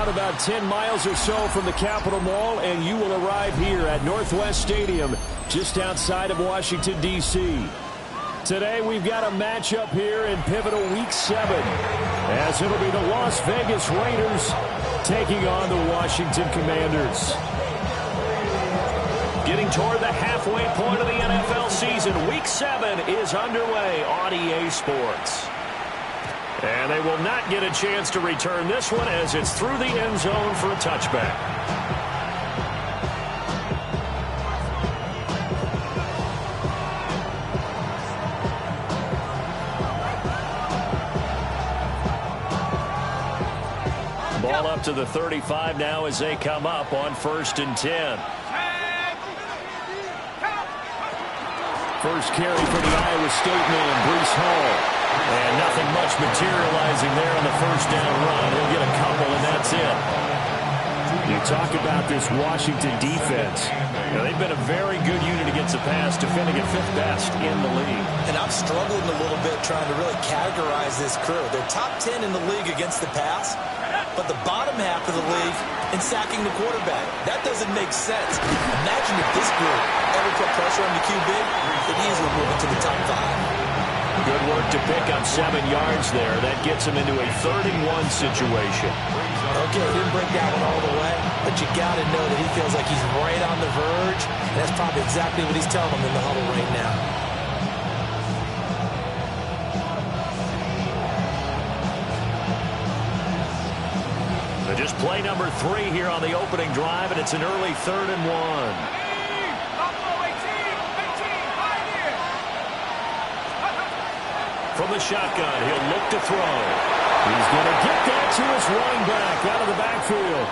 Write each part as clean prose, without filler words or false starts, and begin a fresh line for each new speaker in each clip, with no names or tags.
out about 10 miles or so from the Capitol Mall, and you will arrive here at Northwest Stadium just outside of Washington, D.C. Today we've got a matchup here in pivotal Week 7, as it'll be the Las Vegas Raiders taking on the Washington Commanders. Getting toward the halfway point of the NFL season, Week 7 is underway on EA Sports. And they will not get a chance to return this one as it's through the end zone for a touchback. Ball up to the 35 now as they come up on 1st and 10. First carry for the Iowa State man, Breece Hall. And nothing much materializing there on the first down run. He'll get a couple, and that's it. You talk about this Washington defense. They've been a very good unit against the pass, defending at 5th best in the league.
And I'm struggling a little bit trying to really categorize this crew. They're top 10 in the league against the pass, but the bottom half of the league in sacking the quarterback. That doesn't make sense. Imagine if this group ever put pressure on the QB, they'd easily move into the top 5.
Good work to pick up 7 yards there. That gets him into a 3rd and 1 situation.
Okay, he didn't break that one all the way, but you got to know that he feels like he's right on the verge. And that's probably exactly what he's telling them in the huddle right now.
Just play number 3 here on the opening drive, and it's an early 3rd and 1. From the shotgun, he'll look to throw. He's going to get that to his running back out of the backfield.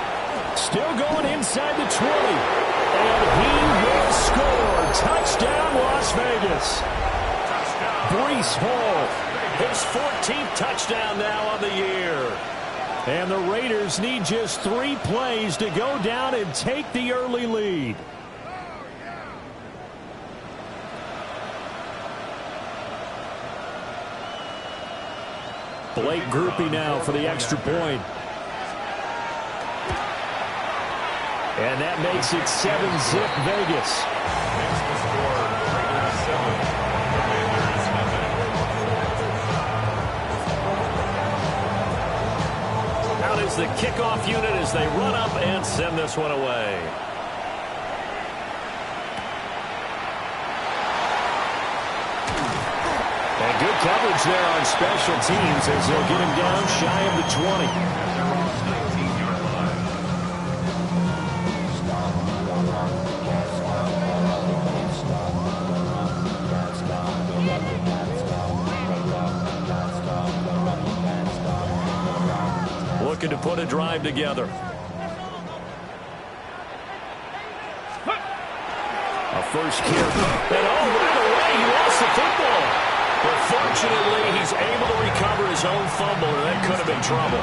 Still going inside the 20. And he will score. Touchdown, Las Vegas. Breece Hall, his 14th touchdown now on the year. And the Raiders need just 3 plays to go down and take the early lead. Blake groupie now for the extra point. And that makes it 7-zip Vegas. Out is the kickoff unit as they run up and send this one away. And good coverage there on special teams as they'll get him down shy of the 20. Looking to put a drive together. A first kick. And right away he lost the football. But fortunately, he's able to recover his own fumble, and that could have been trouble.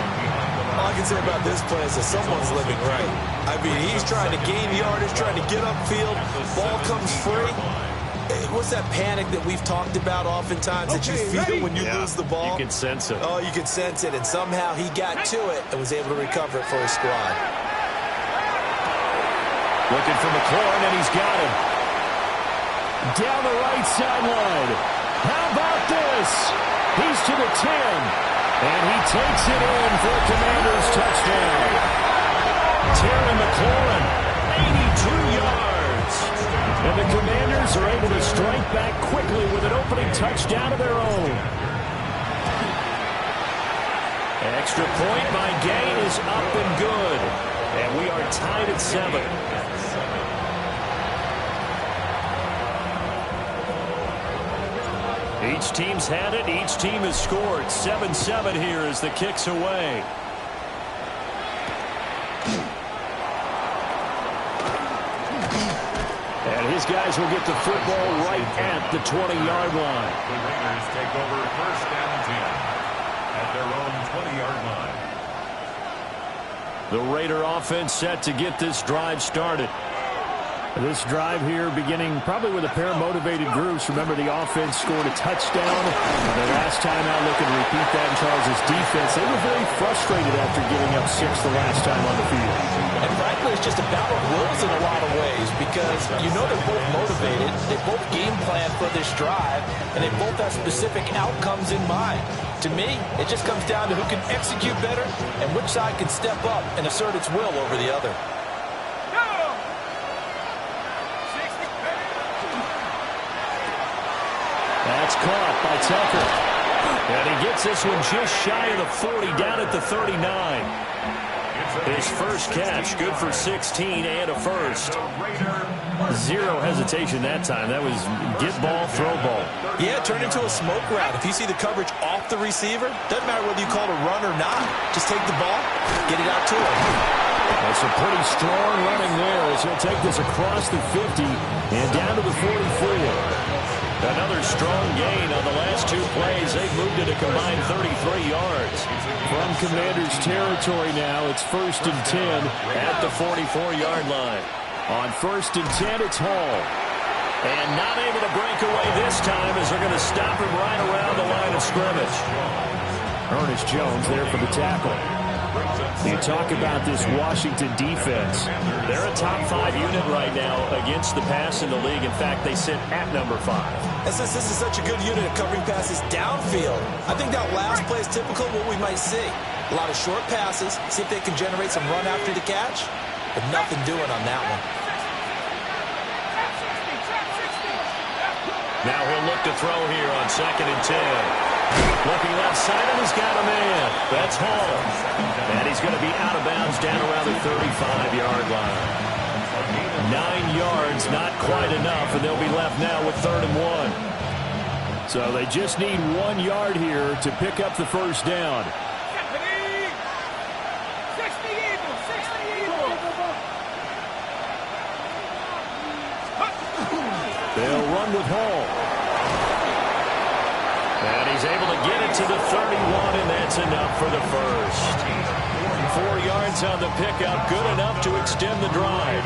All I can say about this play is that someone's living right. I mean, he's trying to gain yardage, trying to get upfield. Ball comes free. What's that panic that we've talked about oftentimes that you feel when you lose the ball?
You can sense it.
Oh, you can sense it, and somehow he got to it and was able to recover it for his squad.
Looking for McLaurin, and he's got him. Down the right sideline. How about this? He's to the 10, and he takes it in for a Commanders touchdown. Terry McLaurin, 82 yards. And the Commanders are able to strike back quickly with an opening touchdown of their own. An extra point by Gain is up and good. And we are tied at 7. Each team's had it. Each team has scored. 7-7 here as the kick's away. And his guys will get the football right at the 20-yard line.
The Raiders take over 1st and 10 at their own 20-yard line.
The Raider offense set to get this drive started. This drive here beginning probably with a pair of motivated groups. Remember, the offense scored a touchdown. The last time out, looking to repeat that in Charles' defense. They were very frustrated after giving up 6 the last time on the field.
And frankly, it's just a battle of wills in a lot of ways because you know they're both motivated. They both game plan for this drive, and they both have specific outcomes in mind. To me, it just comes down to who can execute better and which side can step up and assert its will over the other.
That's caught by Tucker. And he gets this one just shy of the 40, down at the 39. His first catch, good for 16 and a first. Zero hesitation that time. That was get ball, throw ball.
Yeah, turn into a smoke route. If you see the coverage off the receiver, doesn't matter whether you call it a run or not. Just take the ball, get it out to him.
That's a pretty strong running there as he'll take this across the 50 and down to the 44. Another strong gain on the last 2 plays. They've moved it a combined 33 yards. From Commanders territory now, it's 1st and 10 at the 44-yard line. On 1st and 10, it's Hall. And not able to break away this time as they're going to stop him right around the line of scrimmage. Ernest Jones there for the tackle. You talk about this Washington defense. They're a top 5 unit right now against the pass in the league. In fact, they sit at number 5.
And since this is such a good unit of covering passes downfield, I think that last play is typical of what we might see. A lot of short passes, see if they can generate some run after the catch, but nothing doing on that one.
Now he'll look to throw here on 2nd and 10. Looking left side, and he's got a man. That's Hall. And he's going to be out of bounds down around the 35-yard line. 9 yards, not quite enough, and they'll be left now with 3rd and 1. So they just need 1 yard here to pick up the first down. They'll run with Hall. And he's able to get it to the 31, and that's enough for the first. 4 yards on the pickup, good enough to extend the drive.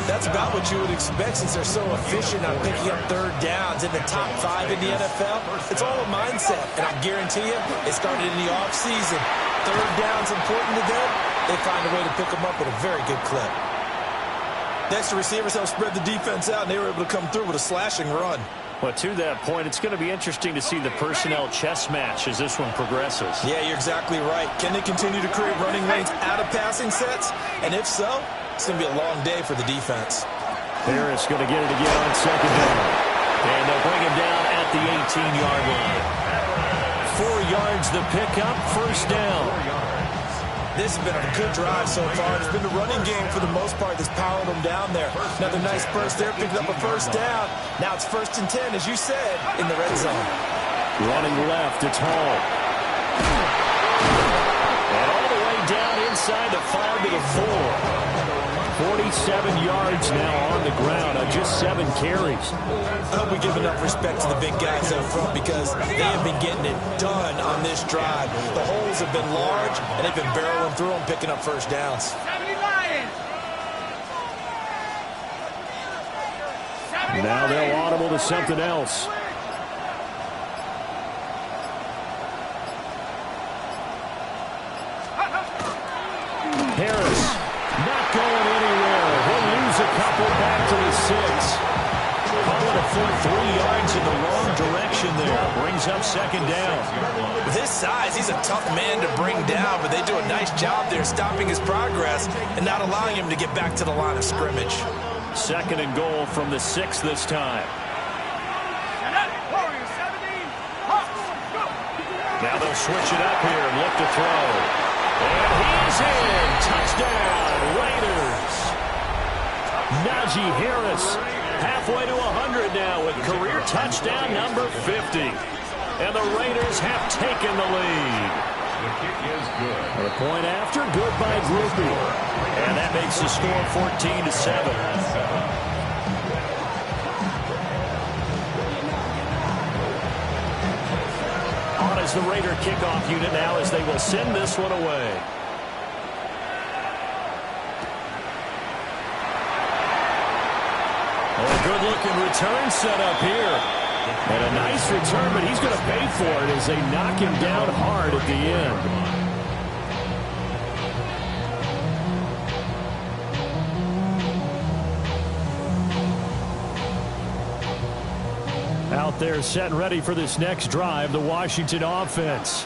That's about what you would expect since they're so efficient on picking up 3rd downs in the top 5 in the NFL. It's all a mindset, and I guarantee you, it started in the offseason. 3rd down's important to them. They find a way to pick them up at a very good clip. Next, the receivers help spread the defense out, and they were able to come through with a slashing run.
Well, to that point, it's going to be interesting to see the personnel chess match as this one progresses.
Yeah, you're exactly right. Can they continue to create running lanes out of passing sets? And if so, it's going to be a long day for the defense.
Harris going to get it again on 2nd down. And they'll bring him down at the 18-yard line. 4 yards the pickup, first down.
This has been a good drive so far. It's been the running game for the most part that's powered them down there. Another nice burst there, picking up a first down. Now it's 1st and 10, as you said, in the red zone.
Running left, it's Hall. And all the way down inside the 5 to the 4. 47 yards now on the ground on just 7 carries.
I hope we give enough respect to the big guys up front because they have been getting it done on this drive. The holes have been large, and they've been barreling through them, picking up first downs.
Now they'll audible to something else. Harris not going anywhere. He'll lose a couple back to the 6. Calling a full 3 yards in the wrong direction there. Brings up 2nd down.
With his size, he's a tough man to bring down, but they do a nice job there stopping his progress and not allowing him to get back to the line of scrimmage.
2nd and goal from the 6 this time. Now they'll switch it up here and look to throw. And he's in. Touchdown, Raiders. Najee Harris halfway to 100 now with career touchdown number 50. And the Raiders have taken the lead.
The kick is good.
The point after, good by Groupie. And that makes the score 14-7. On as the Raider kickoff unit now as they will send this one away. Good-looking return set up here. And a nice return, but he's going to pay for it as they knock him down hard at the end. Out there set and ready for this next drive, the Washington offense.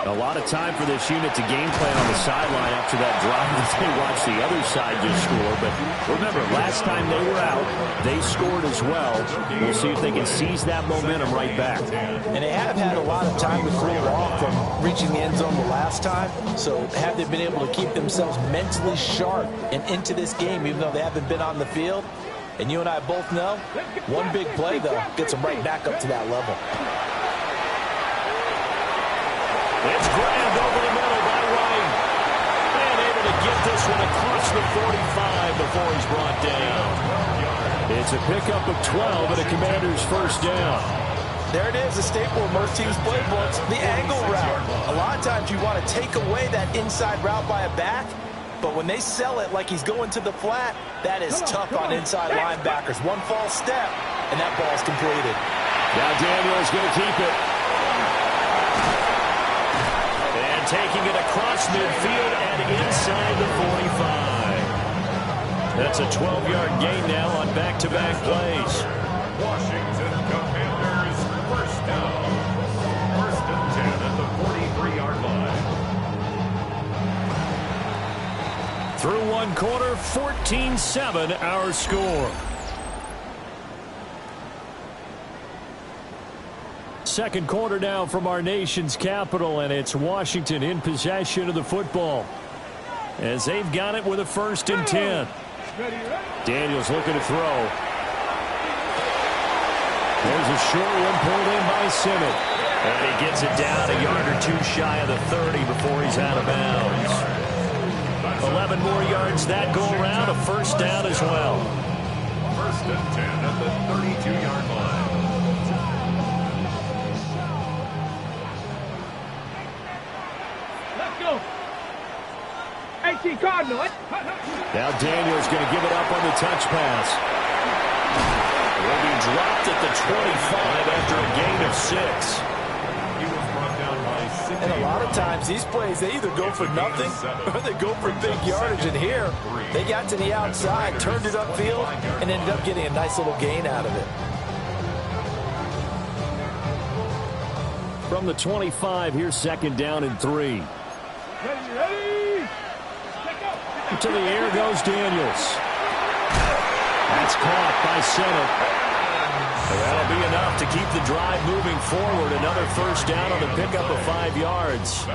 A lot of time for this unit to game plan on the sideline after that drive as they watch the other side just score. But remember, last time they were out, they scored as well. We'll see if they can seize that momentum right back.
And they have had a lot of time to cool off from reaching the end zone the last time. So have they been able to keep themselves mentally sharp and into this game, even though they haven't been on the field? And you and I both know, one big play, though, gets them right back up to that level.
It's grabbed over the middle by White. And able to get this one across the 45 before he's brought down. It's a pickup of 12 and a Commander's first down.
There it is, a staple of most teams' playbooks, the angle route. A lot of times you want to take away that inside route by a back, but when they sell it like he's going to the flat, that is tough on inside linebackers. One false step, and that ball's completed.
Now Daniel's going to keep it. And taking it across midfield and inside the 45. That's a 12-yard gain now on back-to-back plays.
Washington Commanders first down. First and 10 at the 43-yard line.
Through one quarter, 14-7 our score. Second quarter now from our nation's capital, and it's Washington in possession of the football as they've got it with a 1st and 10. Daniels looking to throw. There's a short one pulled in by Simmons. And he gets it down a yard or two shy of the 30 before he's out of bounds. 11 more yards that go around, a first down as well.
First and 10 at the 32-yard line.
Let's go. 18 Cardinals.
Now Daniels going to give it up on the touch pass. Will be dropped at the 25 after a gain of 6.
And a lot of times, these plays, they either go for nothing or they go for big yardage. And here, they got to the outside, turned it upfield, and ended up getting a nice little gain out of it.
From the 25, here's 2nd down and 3.
Ready.
To the air goes Daniels. That's caught by Simmons. That'll be enough to keep the drive moving forward. Another first down on the pickup of 5 yards.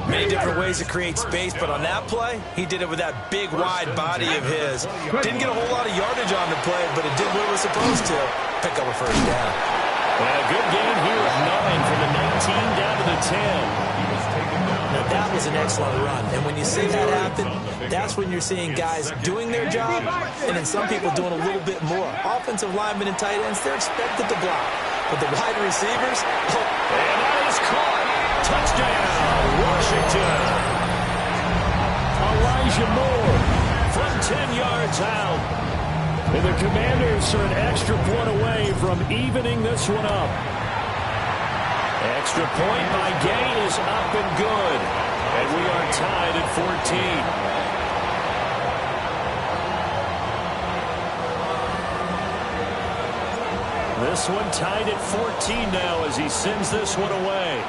Many different ways to create space, but on that play, he did it with that big, wide body of his. Didn't get a whole lot of yardage on the play, but it did what it was supposed to. Pick up a first down.
And a good gain here of 9 from the 19 down to the 10.
Now, that was an excellent run. And when you see that happen, that's when you're seeing guys doing their job and then some people doing a little bit more. Offensive linemen and tight ends, they're expected to block. But the wide receivers,
and that is caught. Touchdown, Washington. Elijah Moore from 10 yards out. And the Commanders are an extra point away from evening this one up. Extra point by Gay is up and good. And we are tied at 14. This one tied at 14 now as he sends this one away.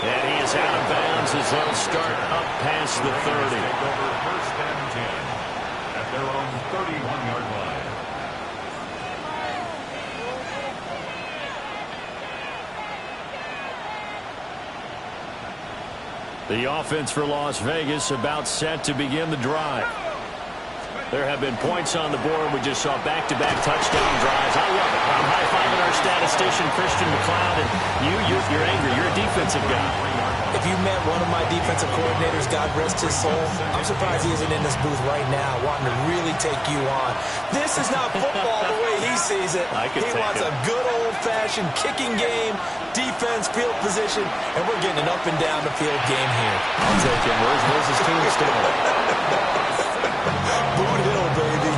And he is out of bounds as they'll start up past the 30.
Take over first and 10 at their own 31-yard line.
The offense for Las Vegas about set to begin the drive. There have been points on the board. We just saw back-to-back touchdown drives. I love it. I'm high-fiving our statistician, Christian McLeod, and you're angry. You're a defensive guy.
If you met one of my defensive coordinators, God rest his soul, I'm surprised he isn't in this booth right now wanting to really take you on. This is not football the way he sees it. He wants a good old-fashioned kicking game, defense, field position, and we're getting an up and down the field game here.
I'll take him. Where's his team still?
Boot Hill, baby.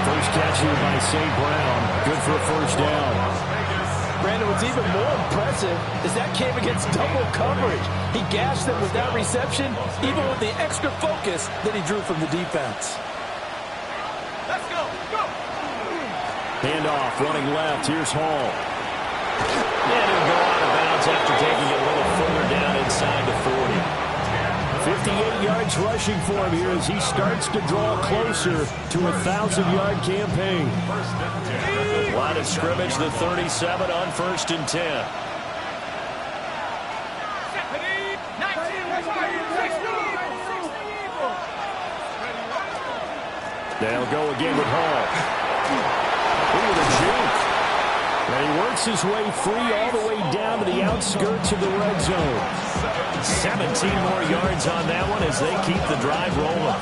First catch here by St. Brown. Good for a first down.
Brandon, what's even more impressive is that came against double coverage. He gashed them with that reception, even with the extra focus that he drew from the defense.
Let's go. Go.
Handoff, running left. Here's Hall. And he'll go out of bounds after taking it a little further down inside the 40. 58 yards rushing for him here as he starts to draw closer to a 1,000-yard campaign. Line of scrimmage, the 37 on 1st and 10. They'll go again with Hall. Look at the juke. And he works his way free all the way down to the outskirts of the red zone. 17 more yards on that one as they keep the drive rolling.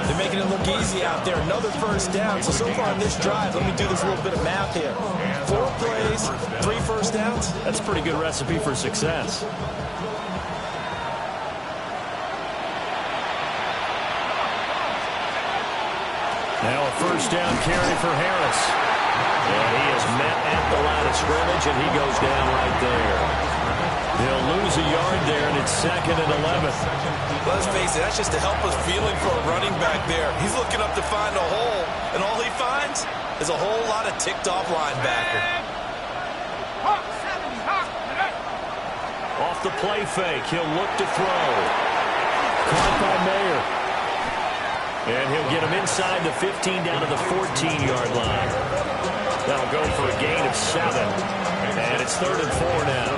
They're making it look easy out there. Another first down. So far on this drive, let me do this little bit of math here. 4 plays, 3 first downs.
That's a pretty good recipe for success. Now a first down carry for Harris. And he is met at the line of scrimmage, and he goes down right there. They'll lose a yard there, and it's 2nd and 11.
Let's face it, that's just a helpless feeling for a running back there. He's looking up to find a hole, and all he finds is a whole lot of ticked-off linebacker.
Off the play fake, he'll look to throw. Caught by Mayer. And he'll get him inside the 15 down to the 14-yard line. That'll go for a gain of 7. And it's 3rd and 4 now.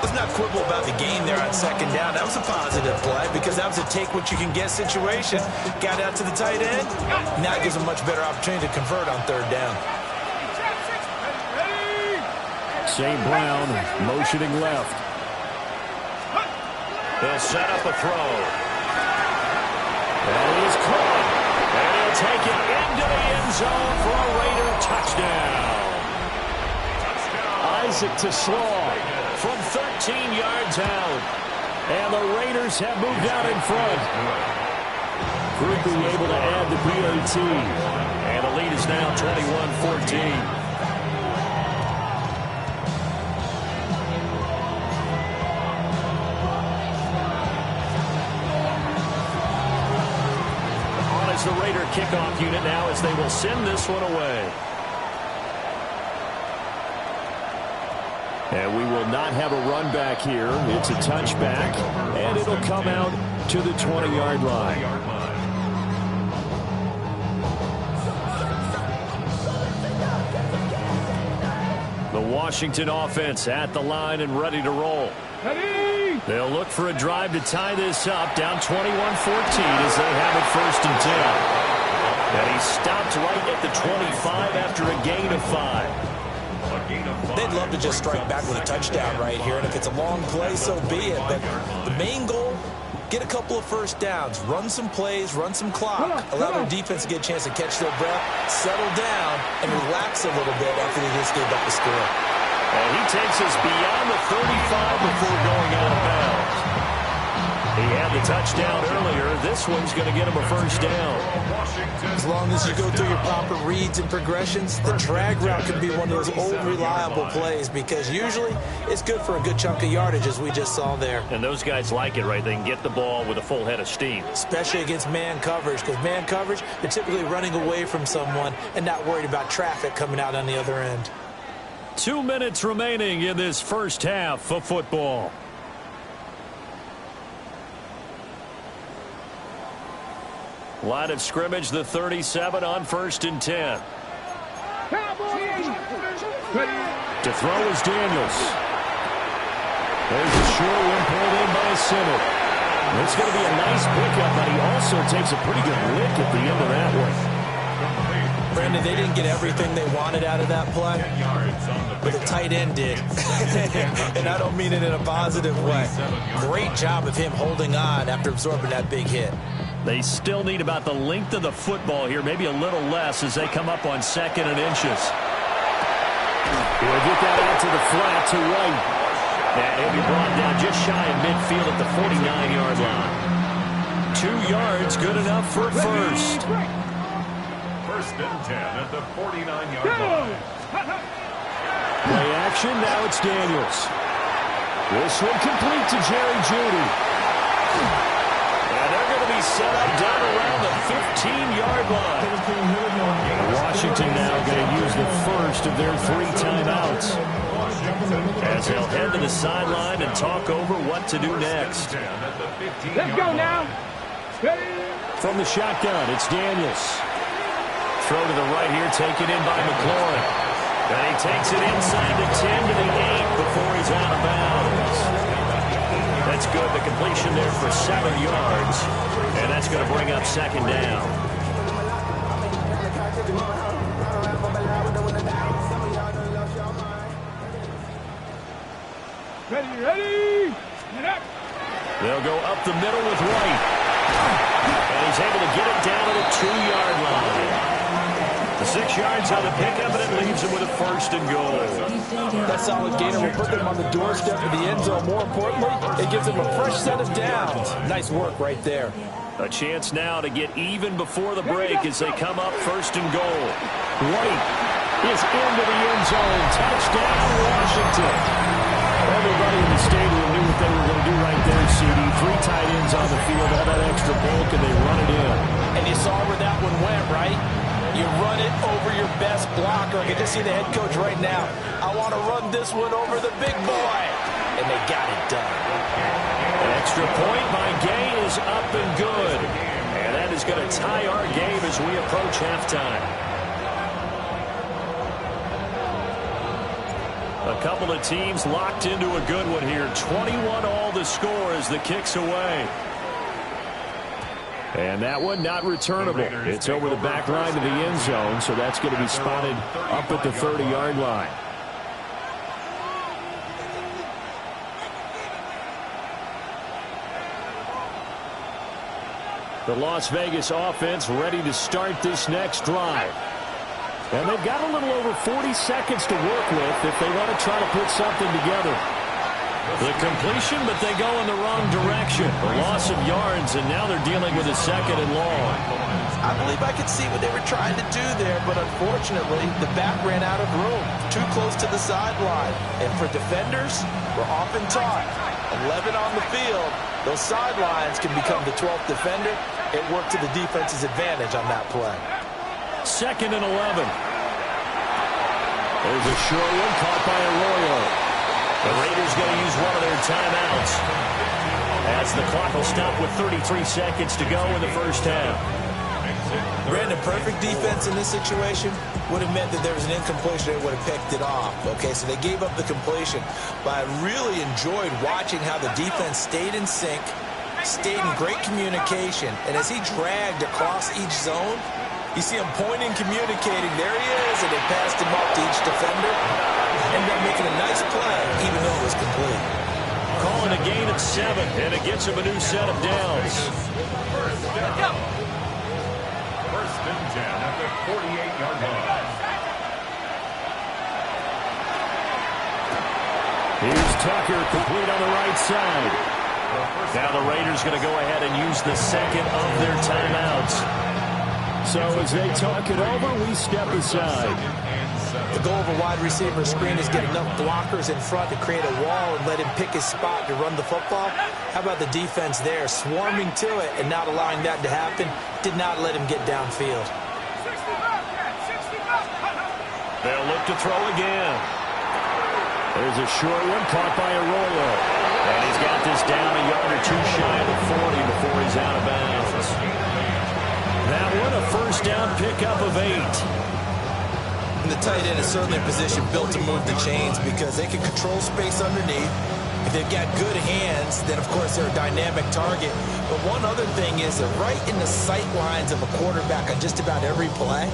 Let's not quibble about the gain there on 2nd down. That was a positive play because that was a take-what-you-can-get situation. Got out to the tight end. Now it gives him much better opportunity to convert on 3rd down.
St. Brown motioning left. They'll set up a throw. And he is caught. And he'll take it into the end zone for a Raider touchdown. Isaac to Slaw from 13 yards out. And the Raiders have moved out in front. Quickly able to add the PAT. And the lead is now 21-14. The Raider kickoff unit now as they will send this one away. And we will not have a run back here. It's a touchback, and it'll come out to the 20-yard line. The Washington offense at the line and ready to roll. They'll look for a drive to tie this up, down 21-14 as they have it 1st and 10. And he stopped right at the 25 after a gain of 5.
They'd love to just strike back with a touchdown right here, and if it's a long play, so be it. But the main goal, get a couple of first downs, run some plays, run some clock, allow their defense to get a chance to catch their breath, settle down, and relax a little bit after they just gave up the score.
And he takes us beyond the 35 before going out of bounds. He had the touchdown earlier. This one's going to get him a first down.
As long as you go through your proper reads and progressions, the drag route can be one of those old reliable plays because usually it's good for a good chunk of yardage as we just saw there.
And those guys like it, right? They can get the ball with a full head of steam.
Especially against man coverage because man coverage, they're typically running away from someone and not worried about traffic coming out on the other end.
2 minutes remaining in this first half of football. Line of scrimmage, the 37 on 1st and 10. To throw is Daniels. There's a short one pulled in by Simmons. It's going to be a nice pickup, but he also takes a pretty good lick at the end of that one.
Brandon, they didn't get everything they wanted out of that play, but the tight end did. And I don't mean it in a positive way. Great job of him holding on after absorbing that big hit.
They still need about the length of the football here, maybe a little less as they come up on 2nd and inches. He'll get that out to the flat to White. And he'll be brought down just shy of midfield at the 49-yard line. 2 yards, good enough for first.
1st and 10 at the 49-yard line.
Play action, now it's Daniels. This one complete to Jerry Jeudy. And they're going to be set up down around the 15-yard line. Washington now going to use the first of their 3 timeouts, as they'll head to the sideline and talk over what to do next.
Let's go now.
From the shotgun, it's Daniels. Throw to the right here, taken in by McLaurin. And he takes it inside the 10 to the 8 before he's out of bounds. That's good. The completion there for 7 yards. And that's going to bring up 2nd down.
Ready.
They'll go up the middle with White. And he's able to get it down to the 2-yard line. The 6 yards on the pickup, and it leaves him with a 1st and goal.
That solid gainer will put them on the doorstep of the end zone. More importantly, it gives them a fresh set of downs. Nice work right there.
A chance now to get even before the break as they come up 1st and goal. White is into the end zone. Touchdown, Washington. Everybody in the stadium knew what they were going to do right there, CD. 3 tight ends on the field, all that extra bulk, and they run it in.
And you saw where that one went, right? You run it over your best blocker. I can just see the head coach right now. I want to run this one over the big boy. And they got it done.
An extra point by Gay is up and good. And that is going to tie our game as we approach halftime. A couple of teams locked into a good one here. 21 all the score as the kick's away. And that one not returnable. It's over the back line to the end zone, so that's going to be spotted up at the 30-yard line. The Las Vegas offense ready to start this next drive. And they've got a little over 40 seconds to work with if they want to try to put something together. The completion, but they go in the wrong direction. A loss of yards, and now they're dealing with a 2nd and long.
I believe I could see what they were trying to do there, but unfortunately, the back ran out of room. Too close to the sideline. And for defenders, we're often taught, 11 on the field, those sidelines can become the 12th defender. It worked to the defense's advantage on that play.
2nd and 11. There's a short one caught by Arroyo. The Raiders going to use one of their timeouts as the clock will stop with 33 seconds to go in the first half.
Brandon, perfect defense in this situation would have meant that there was an incompletion and would have picked it off. Okay, so they gave up the completion. But I really enjoyed watching how the defense stayed in sync, stayed in great communication. And as he dragged across each zone, you see him pointing, communicating. There he is, and they passed him up to each defender. Ended up making a nice play, even though it was complete.
Calling a gain of 7, and it gets him a new set of downs.
1st and 10 at the 48-yard line.
Here's Tucker, complete on the right side. Now the Raiders going to go ahead and use the 2nd of their timeouts. So as they talk it over, we step aside.
The goal of a wide receiver screen is get enough blockers in front to create a wall and let him pick his spot to run the football. How about the defense there, swarming to it and not allowing that to happen? Did not let him get downfield.
They'll look to throw again. There's a short one caught by Arroyo. And he's got this down a yard or two shy of the 40 before he's out of bounds. That one, a first down pickup of 8.
And the tight end is certainly a position built to move the chains because they can control space underneath. If they've got good hands, then of course they're a dynamic target. But one other thing is they're right in the sight lines of a quarterback on just about every play.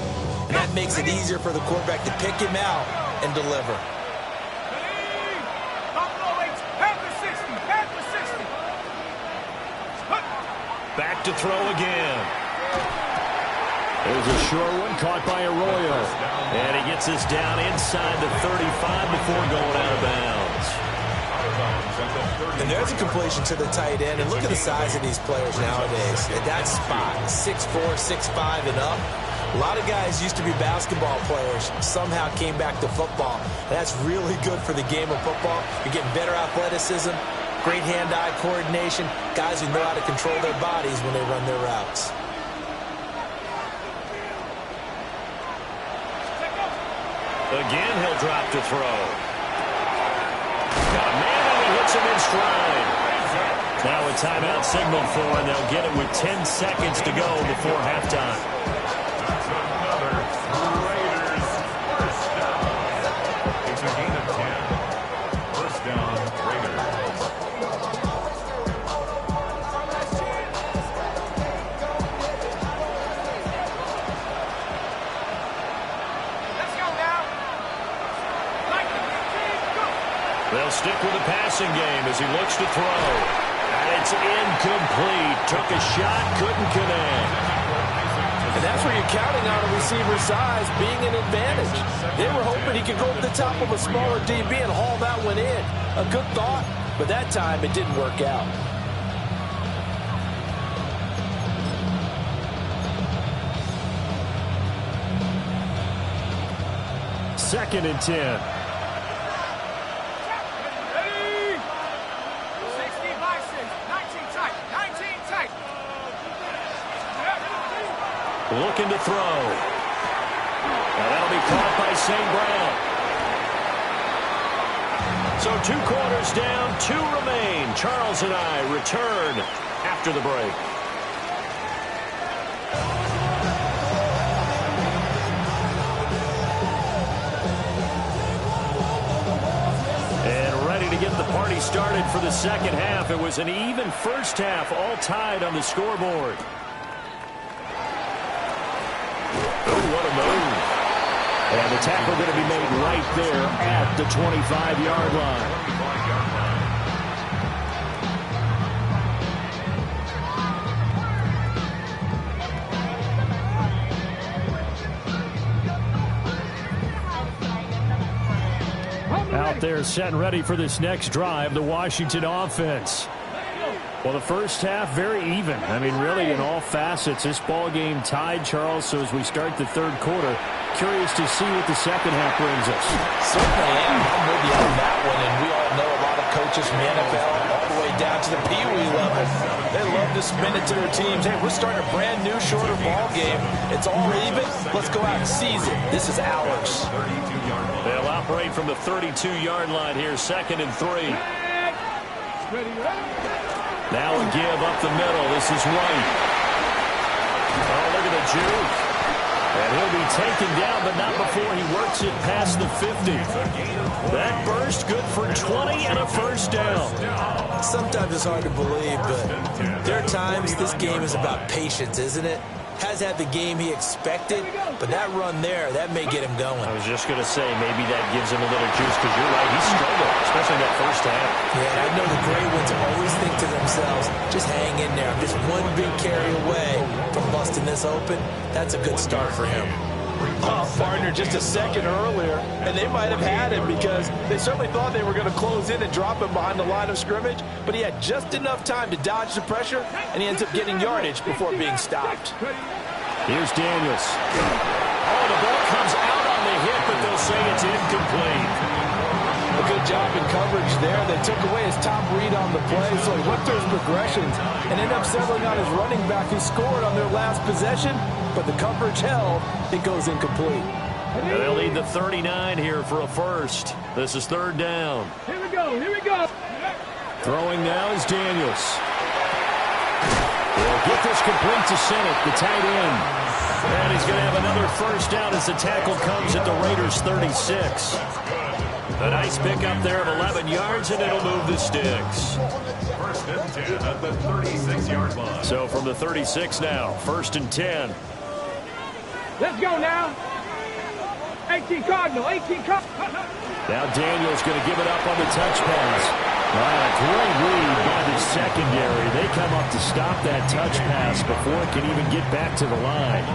and that makes it easier for the quarterback to pick him out and deliver.
Back to throw again. There's a short one caught by Arroyo. And he gets this down inside the 35 before going out of bounds.
And there's a completion to the tight end. And look at the size of these players nowadays. At that spot, 6'4", 6'5", and up. A lot of guys used to be basketball players, somehow came back to football. And that's really good for the game of football. You're getting better athleticism, great hand-eye coordination, guys who know how to control their bodies when they run their routes.
Again, he'll drop to throw. Got a man and he hits him in stride. Now a timeout signal for, and they'll get it with 10 seconds to go before halftime.
Raiders first down. It's a gain of 10. First down, Raiders.
They'll stick with the passing game as he looks to throw. And it's incomplete. Took a shot, couldn't connect.
And that's where you're counting on a receiver's size being an advantage. They were hoping he could go to the top of a smaller DB and haul that one in. A good thought, but that time it didn't work out.
Second and 10. Looking to throw. Now that'll be caught by St. Brown. So 2 quarters down, 2 remain. Charles and I return after the break. And ready to get the party started for the second half. It was an even first half, all tied on the scoreboard. What a move. And the tackle going to be made right there at the 25-yard line. Out there set and ready for this next drive, the Washington offense. Well, the first half, very even. I mean, really, in all facets, this ball game tied, Charles. So as we start the third quarter, curious to see what the second half brings us.
Certainly am. I'm with you on that one. And we all know a lot of coaches from the NFL all the way down to the Pee-wee level. They love to spin it to their teams. Hey, we're starting a brand new, shorter ball game. It's all even. Let's go out and seize it. This is ours.
They'll operate from the 32-yard line here, 2nd and 3. Now a give up the middle. This is White. Oh, look at the juke. And he'll be taken down, but not before he works it past the 50. That burst good for 20 and a first down.
Sometimes it's hard to believe, but there are times this game is about patience, isn't it? Has had the game he expected, but that run there, that may get him going.
I was just going to say, maybe that gives him a little juice, because you're right, he struggled, especially in that first half.
Yeah, I know the great ones always think to themselves, just hang in there. I'm just one big carry away from busting this open. That's a good start for him.
Partner just a second earlier, and they might have had him because they certainly thought they were going to close in and drop him behind the line of scrimmage, but he had just enough time to dodge the pressure, and he ends up getting yardage before being stopped.
Here's Daniels. Oh, the ball comes out on the hit, but they'll say it's incomplete.
A good job in coverage there. They took away his top read on the play, so he went through his progressions and ended up settling on his running back who scored on their last possession, but the coverage held. It goes incomplete.
And they'll need the 39 here for a first. This is 3rd down.
Here we go, here we go.
Throwing now is Daniels. They'll get this complete to Sennett, the tight end. And he's going to have another first down as the tackle comes at the Raiders' 36. A nice pickup there of 11 yards, and it'll move the sticks.
1st and 10 at the 36-yard line.
So from the 36 now, 1st and 10.
Let's go now. 18 Cardinal, 18 Cardinal.
Now Daniels going to give it up on the touch pass. A great read by the secondary. They come up to stop that touch pass before it can even get back to the line.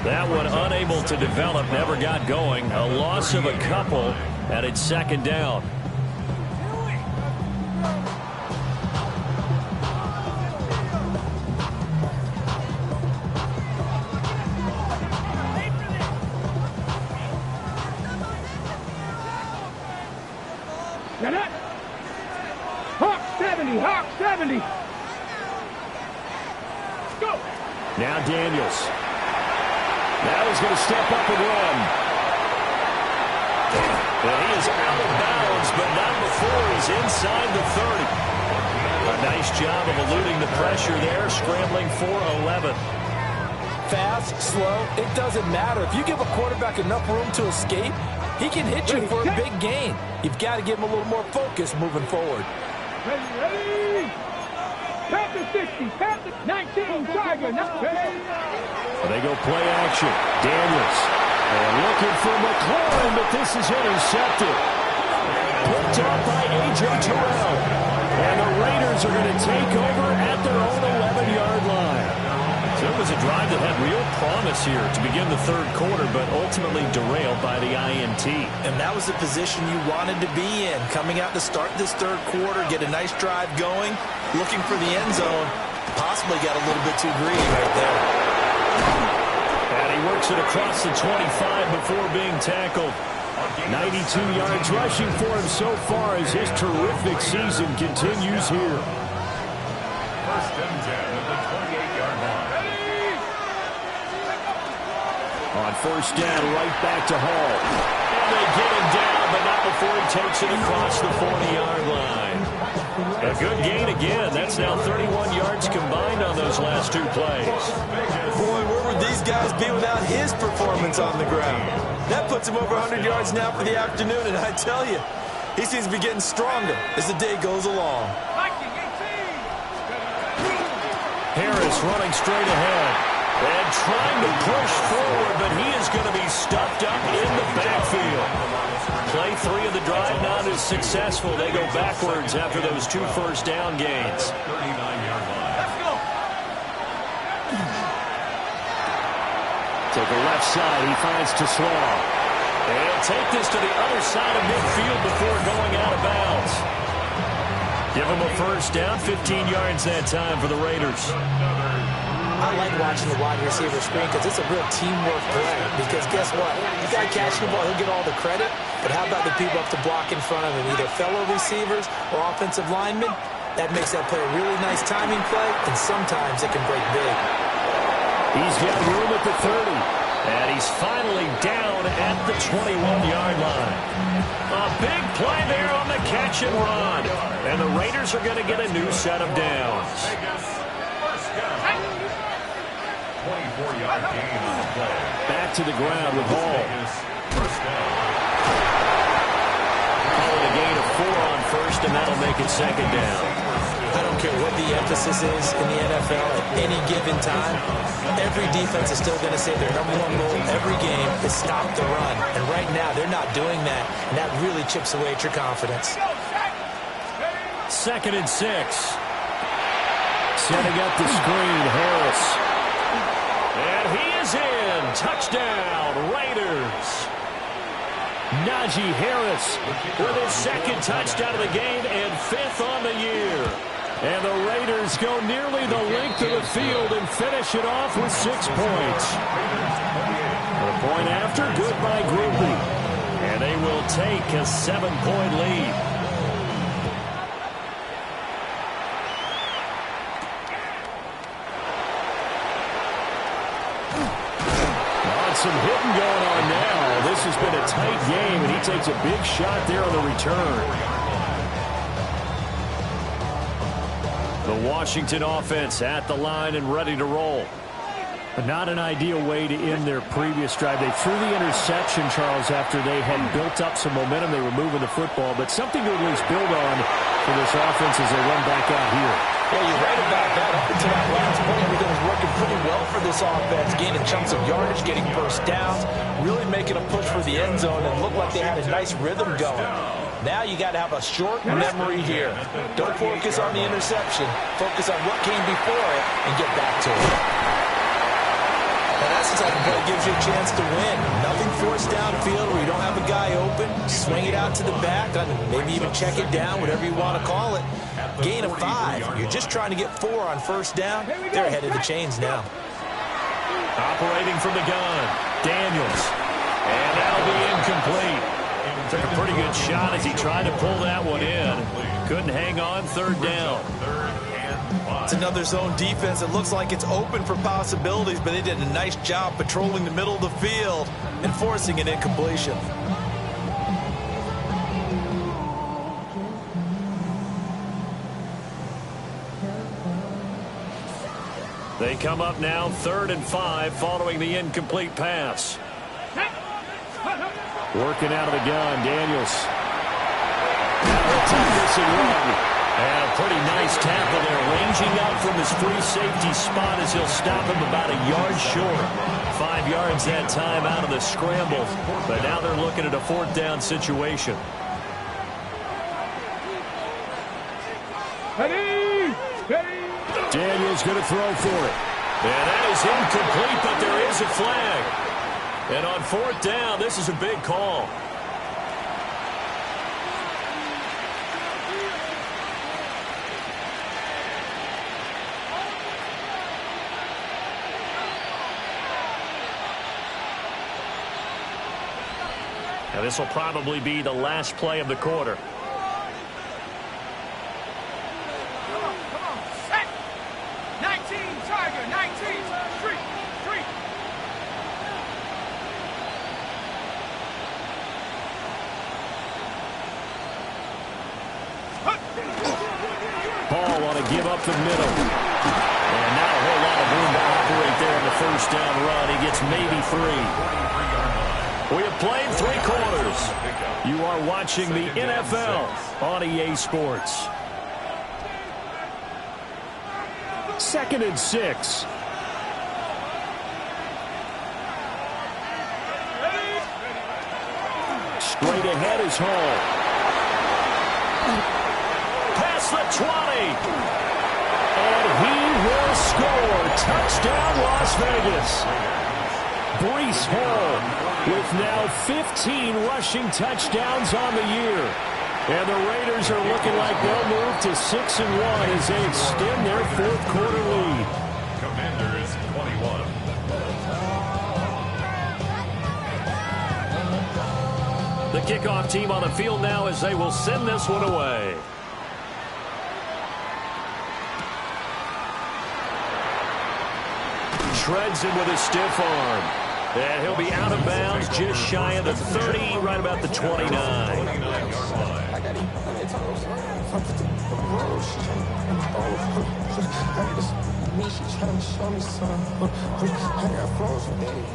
That one unable to develop, never got going. A loss of a couple, and it's second down.
Get it? Hawk 70, Hawk 70. Go.
Now Daniels. Now he's going to step up and run. And he is out of bounds, but not before he's inside the 30. A nice job of eluding the pressure there, scrambling for 11.
Fast, slow, it doesn't matter. If you give a quarterback enough room to escape, he can hit you for a big gain. You've got to give him a little more focus moving forward.
Ready, ready. Panther 60, Panther 19, Tiger, ready.
They go play action. Daniels. And looking for McLaurin, but this is intercepted. Picked up by A.J. Terrell. And the Raiders are going to take over at their own 11-yard line. So it was a drive that had real promise here to begin the third quarter, but ultimately derailed by the INT.
And that was the position you wanted to be in. Coming out to start this third quarter, get a nice drive going, looking for the end zone. Possibly got a little bit too greedy right there.
And he works it across the 25 before being tackled. 92 yards rushing for him so far as his terrific season continues here.
First and 10 at the 28-yard line.
On first down, right back to Hall. And they get him down, but not before he takes it across the 40-yard line. A good gain again. That's now 31 yards combined on those last two plays.
Boy, where would these guys be without his performance on the ground? That puts him over 100 yards now for the afternoon, and I tell you, he seems to be getting stronger as the day goes along.
Harris running straight ahead. And trying to push forward, but he is going to be stuffed up in the backfield. Play 3 of the drive not as successful. They go backwards after those 2 first down gains.
39-yard line.
Let's go.
To the left side, he finds Tesla. And he'll take this to the other side of midfield before going out of bounds. Give him a first down, 15 yards that time for the Raiders.
I like watching the wide receiver screen because it's a real teamwork play. Because guess what? The guy catching the ball, he'll get all the credit. But how about the people up to block in front of him, either fellow receivers or offensive linemen? That makes that play a really nice timing play, and sometimes it can break big.
He's got room at the 30. And he's finally down at the 21-yard line. A big play there on the catch and run. And the Raiders are going to get a new set of downs.
24-yard gain on the play.
Back to the ground with Hall.
First down.
Calling a gain of 4 on first, and that'll make it second down.
I don't care what the emphasis is in the NFL at any given time. Every defense is still going to say their number one goal every game is stop the run. And right now, they're not doing that, and that really chips away at your confidence.
2nd and 6. Setting up the screen, Harris. And he is in. Touchdown, Raiders. Najee Harris with his 2nd touchdown of the game and 5th on the year. And the Raiders go nearly the length of the field and finish it off with 6 points. The point after, good by Groupie. And they will take a 7-point lead. Some hitting going on now. This has been a tight game, and he takes a big shot there on the return. The Washington offense at the line and ready to roll. But not an ideal way to end their previous drive. They threw the interception, Charles, after they had built up some momentum. They were moving the football, but something to at least build on for this offense as they run back out here.
Yeah, you're right about that. Up until that last point, everything was working pretty well for this
this offense, gaining chunks of yardage, getting first downs, really making a push for the end zone, and looked like they had a nice rhythm going. Now you got to have a short memory here. Don't focus on the interception. Focus on what came before it and get back to it.
And that's the type of play that gives you a chance to win. Nothing forced downfield where you don't have a guy open. Swing it out to the back, maybe even check it down, whatever you want to call it. Gain of 5. You're just trying to get 4 on first down. They're ahead of the chains now.
Operating from the gun, Daniels. And that'll be incomplete. Took a pretty good shot as he tried to pull that one in. Couldn't hang on, third down.
It's another zone defense. It looks like it's open for possibilities, but they did a nice job patrolling the middle of the field and forcing an incompletion.
They come up now 3rd and 5 following the incomplete pass. Working out of the gun, Daniels. Now he'll take this and run. And a pretty nice tackle there, ranging out from his free safety spot as he'll stop him about a yard short. 5 yards that time out of the scramble. But now they're looking at a 4th down situation. Daniels going to throw for it. And that is incomplete, but there is a flag. And on 4th down, this is a big call. Now this will probably be the last play of the quarter. Ball on a give up the middle. And not a whole lot of room to operate there in the first down run. He gets maybe 3. We have played 3 quarters. You are watching the NFL on EA Sports. 2nd and 6. Straight ahead is Hall. Past the 20. And he will score. Touchdown, Las Vegas. Breece Hall with now 15 rushing touchdowns on the year. And the Raiders are looking like they'll move to 6-1 as they extend their 4th quarter lead.
Commanders 21.
The kickoff team on the field now as they will send this one away. Shreds him with a stiff arm. And he'll be out of bounds just shy of the 30, right about the 29.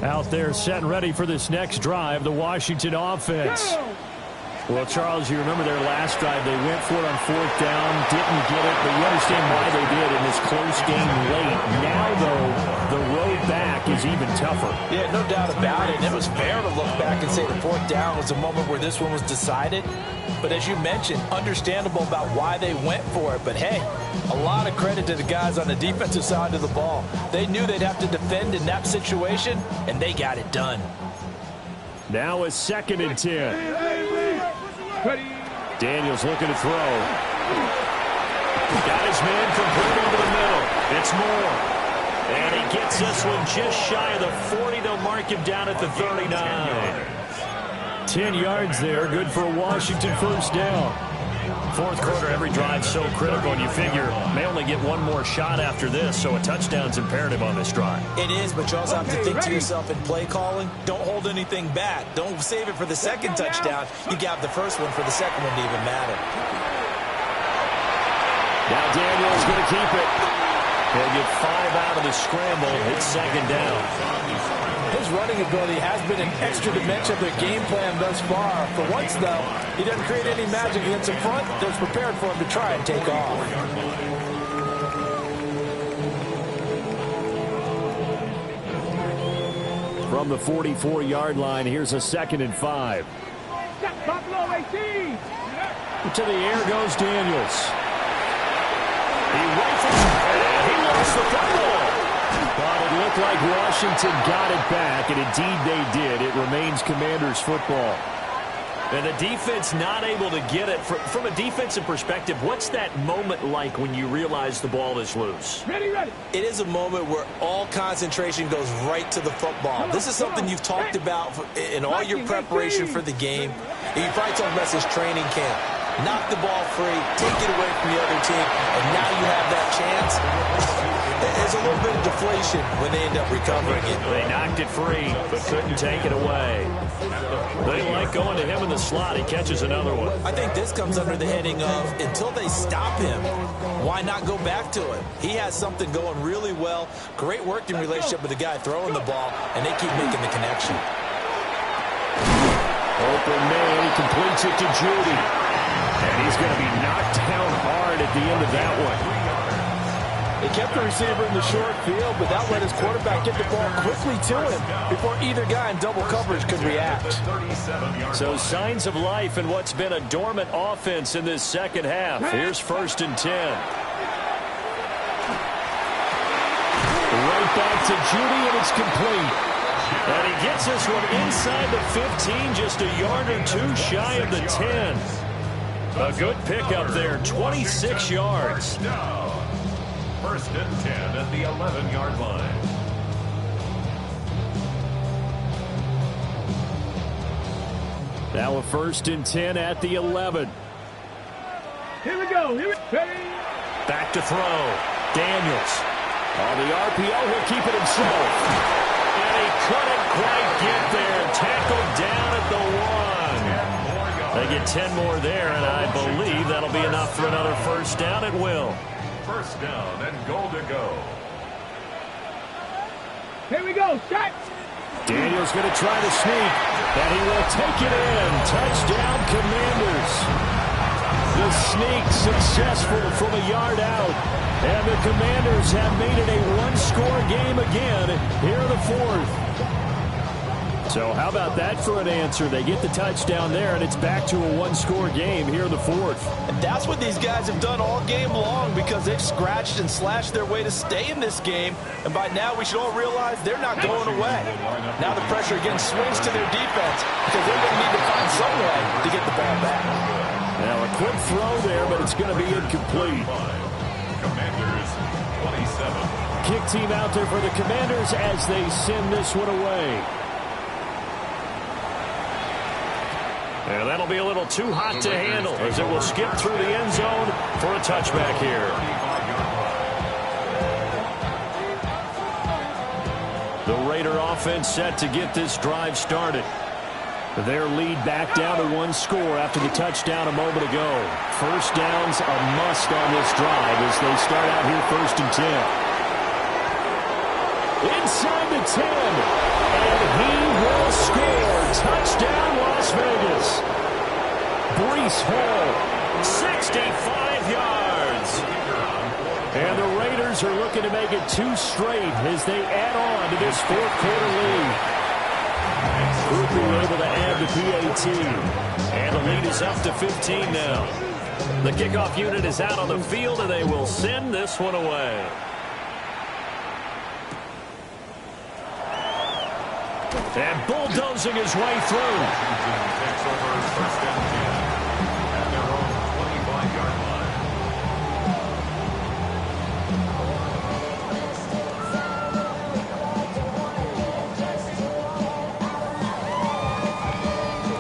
Out there set and ready for this next drive, the Washington offense. Well, Charles, you remember their last drive. They went for it on 4th down, didn't get it, but you understand why they did in this close game late. Now, though, the road back is even tougher.
Yeah, no doubt about it. And it was fair to look back and say the 4th down was the moment where this one was decided. But as you mentioned, understandable about why they went for it. But, hey, a lot of credit to the guys on the defensive side of the ball. They knew they'd have to defend in that situation, and they got it done.
Now a 2nd and 10. Daniels looking to throw. Got his man complete over the middle. It's Moore. And he gets this one just shy of the 40. They'll mark him down at the 39. 10 yards there. Good for a Washington first down. 4th quarter, every drive so critical, and you figure may only get one more shot after this, so a touchdown's imperative on this drive.
It is, but you also have to think to yourself in play calling, don't hold anything back. Don't save it for the 2nd touchdown. You got the first one for the 2nd one to even matter.
Now Daniel's going to keep it. He'll get 5 out of the scramble. It's 2nd down.
His running ability has been an extra dimension of their game plan thus far. For once, though, he doesn't create any magic against the front that's prepared for him to try and take off.
From the 44-yard line, here's a 2nd and 5.
Buffalo 18.
To the air goes Daniels. He rifles, and he lost the football. But it looked like Washington got it back, and indeed they did. It remains Commanders football. And the defense not able to get it. From a defensive perspective, what's that moment like when you realize the ball is loose?
Ready, ready.
It is a moment where all concentration goes right to the football. This is something you've talked about in all your preparation for the game. And you probably talked about this training camp. Knock the ball free, take it away from the other team, and now you have that chance. There's a little bit of deflation when they end up recovering it.
They knocked it free, but couldn't take it away. They like going to him in the slot. He catches another one.
I think this comes under the heading of, until they stop him, why not go back to him? He has something going really well. Great working relationship with the guy throwing the ball, and they keep making the connection.
Open man, he completes it to Judy. And he's going to be knocked down hard at the end of that one.
They kept the receiver in the short field, but that let his quarterback get the ball quickly to him before either guy in double coverage could react.
So signs of life in what's been a dormant offense in this second half. Here's 1st and 10. Right back to Judy, and it's complete. And he gets this one inside the 15, just a yard or two shy of the 10. A good pickup there, 26 yards.
1st and 10 at the 11-yard line.
Now a 1st and 10 at the 11.
Here we go. Ready.
Back to throw. Daniels. On the RPO, he'll keep it himself. And he couldn't quite get there. Tackled down at the 1. They get 10 more there, and I believe that'll be enough for another 1st down. It will.
1st down and goal to go.
Here we go. Shot.
Daniels going to try to sneak, and he will take it in. Touchdown, Commanders. The sneak successful from a yard out, and the Commanders have made it a one-score game again here in the 4th. So how about that for an answer? They get the touchdown there, and it's back to a one-score game here in the 4th.
And that's what these guys have done all game long, because they've scratched and slashed their way to stay in this game. And by now, we should all realize they're not going away. Now the pressure again swings to their defense, because they're going to need to find some way to get the ball back.
Now a quick throw there, but it's going to be incomplete.
Commanders 27.
Kick team out there for the Commanders as they send this one away. And that'll be a little too hot to handle, as it will skip through the end zone for a touchback here. The Raider offense set to get this drive started. Their lead back down to one score after the touchdown a moment ago. 1st down's a must on this drive as they start out here 1st and 10. Inside the 10, and he will score. Touchdown, Las Vegas. Breece Hall, 65 yards. And the Raiders are looking to make it 2 straight as they add on to this 4th quarter lead. Cooper able to add the PAT. And the lead is up to 15 now. The kickoff unit is out on the field, and they will send this one away. And bulldozing his way through.
Takes over 1st and 10 at their own 25-yard line.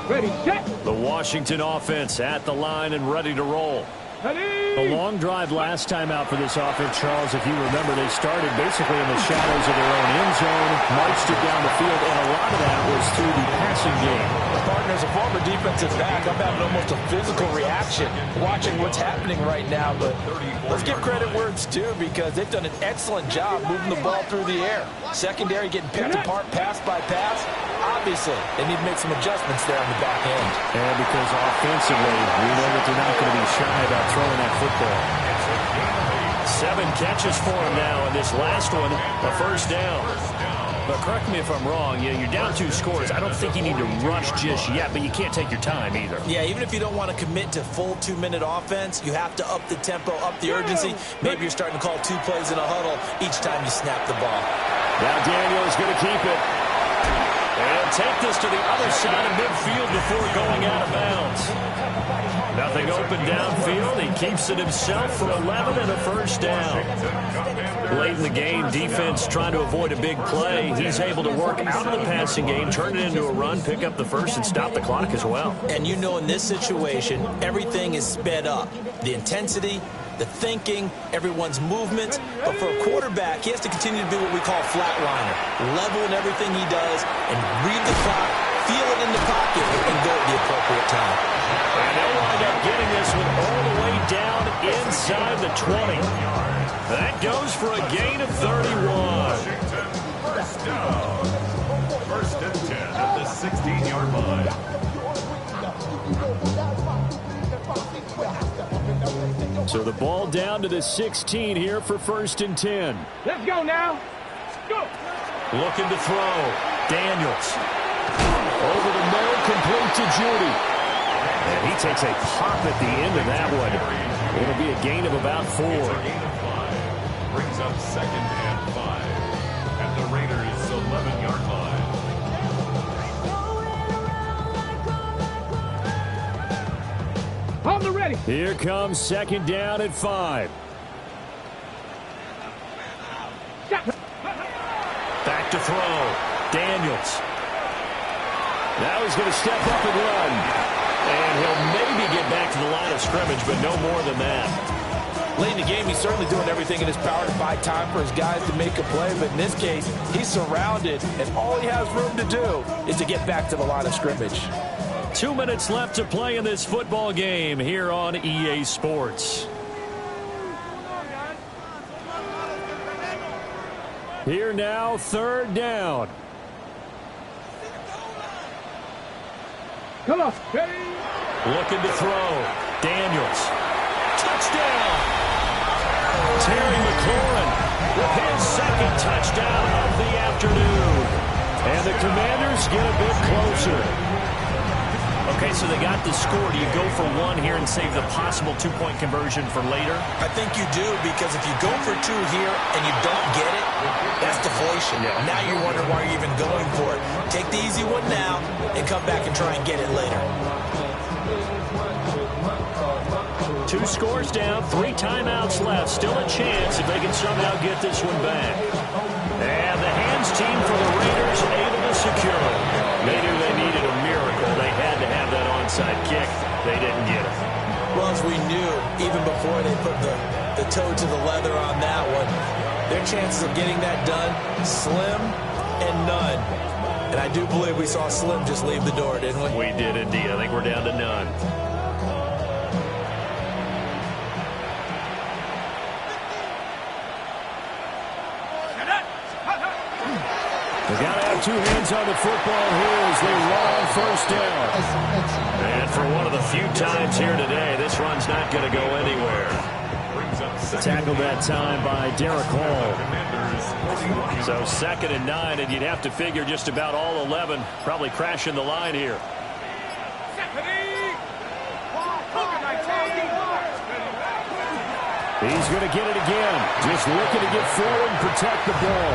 Ready, set.
The Washington offense at the line and ready to roll.
Ready.
A long drive last time out for this offense, Charles. If you remember, they started basically in the shadows of their own end zone, marched it down the field, and a lot of that was through the passing game.
Partner, as a former defensive back, I'm having almost a physical reaction watching what's happening right now. But let's give credit where it's due, because they've done an excellent job moving the ball through the air. Secondary getting picked apart pass by pass. Obviously, they need to make some adjustments there on the back end.
And because offensively, we know that they're not going to be shy about throwing that football. 7 catches for him now, and this last one, a 1st down. But correct me if I'm wrong, you're down 2 scores. I don't think you need to rush just yet, but you can't take your time either.
Yeah, even if you don't want to commit to full 2-minute offense, you have to up the tempo, up the urgency. Maybe you're starting to call 2 plays in a huddle each time you snap the ball.
Now Daniel is going to keep it. And take this to the other side of midfield before going out of bounds. Nothing open downfield. He keeps it himself for 11 and a first down. Late in the game, defense trying to avoid a big play. He's able to work out of the passing game, turn it into a run, pick up the first, and stop the clock as well.
And you know in this situation, everything is sped up. The intensity, the thinking, everyone's movement. But for a quarterback, he has to continue to be what we call flatliner. Level in everything he does and read the clock, feel it in the pocket, and go at the appropriate time.
And they'll wind up getting this one all the way down inside the 20. That goes for a gain of 31.
First down. First and 10 at the 16-yard line.
So the ball down to the 16 here for first and 10.
Let's go now. Go.
Looking to throw. Daniels. Over the middle, complete to Judy. And he takes a pop at the end of that one. It'll be a gain of about 4.
It's a gain of 5. Brings up second and 5 at the Raiders' 11-yard line.
On the ready.
Here comes second down at 5. Back to throw. Daniels. Now he's going to step up and run. And he'll maybe get back to the line of scrimmage, but no more than that.
Late in the game, he's certainly doing everything in his power to buy time for his guys to make a play. But in this case, he's surrounded, and all he has room to do is to get back to the line of scrimmage.
2 minutes left to play in this football game here on EA Sports. Here now, third down.
Come on. Ready.
Looking to throw. Daniels. Touchdown. Terry McLaurin with his second touchdown of the afternoon. And the Commanders get a bit closer. Okay, so they got the score. Do you go for 1 here and save the possible 2-point conversion for later?
I think you do, because if you go for 2 here and you don't get it, that's deflation.
Yeah.
Now you wonder why you're even going for it. Take the easy one now and come back and try and get it later.
2 scores down, 3 timeouts left. Still a chance if they can somehow get this one back. And the hands team for the Raiders able to secure it. They knew they needed a miracle. They had to have that onside kick. They didn't get it.
Well, as we knew, even before they put the toe to the leather on that one, their chances of getting that done, slim and none. And I do believe we saw Slim just leave the door, didn't we?
We did indeed. I think we're down to none. They got to have 2 hands on the football here as they run on first down. And for one of the few times here today, this run's not going to go anywhere. Tackled that time by Derek Hall. So 2nd and 9, and you'd have to figure just about all 11 probably crashing the line here. He's going to get it again. Just looking to get forward and protect the ball.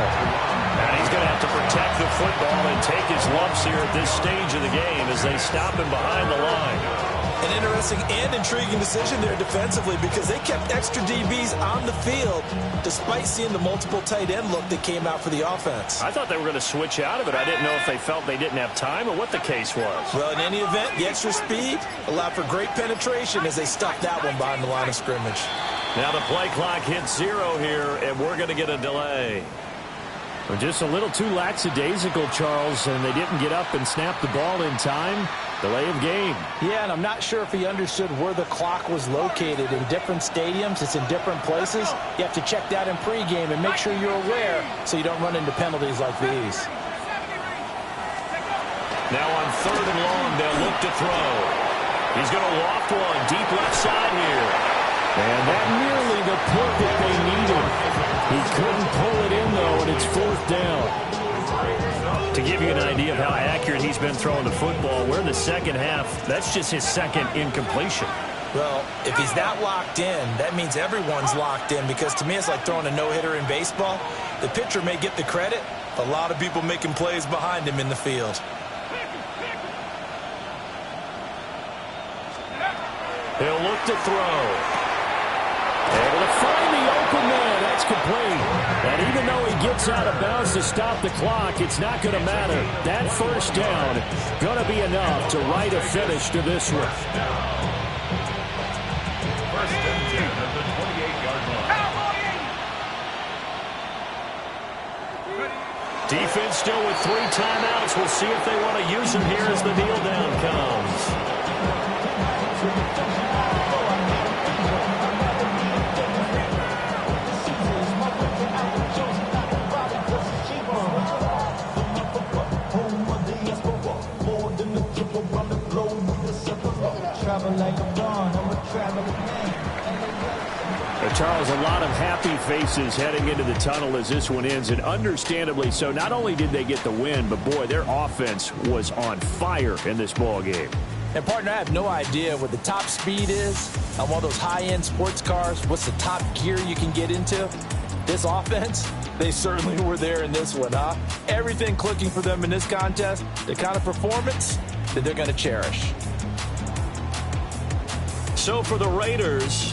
And he's going to have to protect the football and take his lumps here at this stage of the game as they stop him behind the line.
An interesting and intriguing decision there defensively, because they kept extra DBs on the field despite seeing the multiple tight end look that came out for the offense.
I thought they were going to switch out of it. I didn't know if they felt they didn't have time or what the case was.
Well, in any event, the extra speed allowed for great penetration as they stuffed that one behind the line of scrimmage.
Now the play clock hits 0 here, and we're going to get a delay. We're just a little too lackadaisical, Charles, and they didn't get up and snap the ball in time. Delay of game.
Yeah, and I'm not sure if he understood where the clock was located. In different stadiums, it's in different places. You have to check that in pregame and make sure you're aware so you don't run into penalties like these.
Now on 3rd and long, they'll look to throw. He's going to loft one deep left side here. And that nearly the pull that they needed. He couldn't pull it in, though, and it's 4th down. To give you an idea of how accurate he's been throwing the football, we're in the second half. That's just his second incompletion.
Well, if he's that locked in, that means everyone's locked in, because to me it's like throwing a no-hitter in baseball. The pitcher may get the credit, a lot of people making plays behind him in the field.
He'll look to throw. Able to find the open man. That's complete. And even though he gets out of bounds to stop the clock, it's not going to matter. That first down going to be enough to write a finish to this one.
First and 10 at the 28-yard line.
Defense still with 3 timeouts. We'll see if they want to use them here as the kneel down comes. Charles, a lot of happy faces heading into the tunnel as this one ends, and understandably so. Not only did they get the win, but boy, their offense was on fire in this ball game.
And partner, I have no idea what the top speed is on one of those high-end sports cars. What's the top gear you can get into? This offense, they certainly were there in this one, huh? Everything clicking for them in this contest, the kind of performance that they're going to cherish.
So for the Raiders,